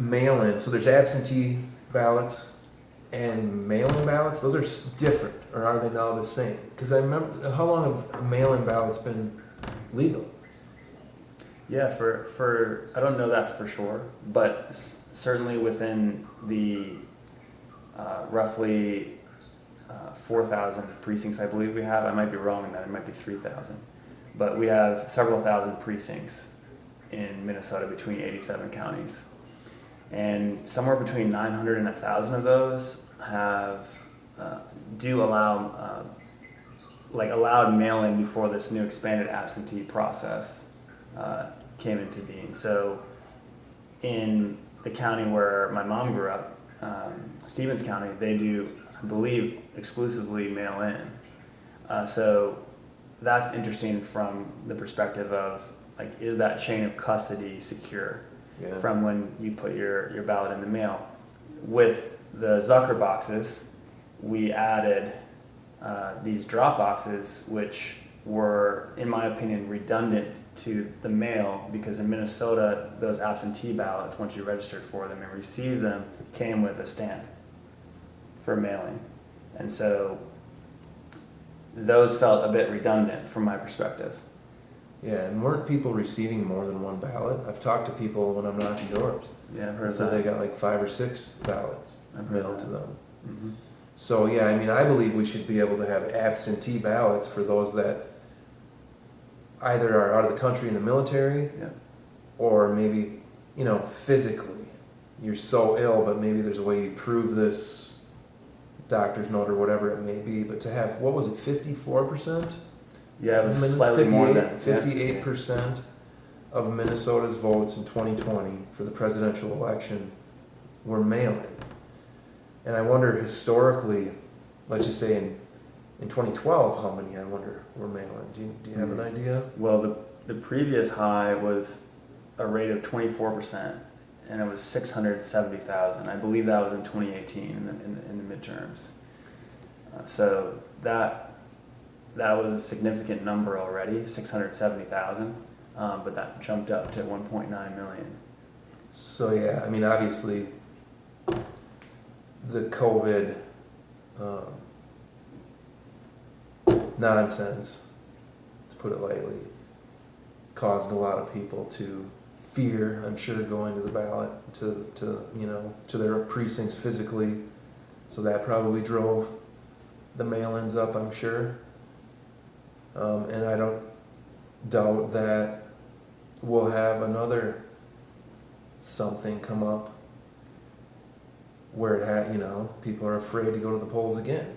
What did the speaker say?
mail-in, so there's absentee ballots and mail-in ballots. Those are different, or are they now the same? Because I remember, how long have mail-in ballots been legal? Yeah, for I don't know that for sure, but certainly within the roughly 4,000 precincts I believe we have. I might be wrong in that. It might be 3,000, but we have several thousand precincts in Minnesota between 87 counties, and somewhere between 900 and 1,000 of those have do allow allowed mail-in before this new expanded absentee process came into being. So in the county where my mom grew up, Stevens County, they do, I believe, exclusively mail-in. So that's interesting from the perspective of, like, is that chain of custody secure from when you put your ballot in the mail? With the Zucker boxes, we added these drop boxes, which were, in my opinion, redundant to the mail, because in Minnesota, those absentee ballots, once you registered for them and received them, came with a stamp for mailing. And so those felt a bit redundant from my perspective. Yeah, and weren't people receiving more than one ballot? I've talked to people when I'm knocking doors. Yeah, I've heard so that. They got like 5 or 6 ballots mailed to them. Mm-hmm. So yeah, I mean, I believe we should be able to have absentee ballots for those that either are out of the country in the military, or maybe, physically you're so ill, but maybe there's a way you prove this, doctor's note or whatever it may be. But to have, what was it, 54%? Yeah, it was slightly more than 58% of Minnesota's votes in 2020 for the presidential election were mail-in. And I wonder historically, let's just say in 2012, how many, I wonder, were mail-in? Do you have an idea? Well, the previous high was a rate of 24%, and it was 670,000. I believe that was in 2018 in the midterms. So that was a significant number already, 670,000, but that jumped up to 1.9 million. So yeah, I mean, obviously, the COVID nonsense, to put it lightly, caused a lot of people to fear, I'm sure, going to the ballot, to their precincts physically. So that probably drove the mail-ins up, I'm sure. And I don't doubt that we'll have another something come up where people are afraid to go to the polls again.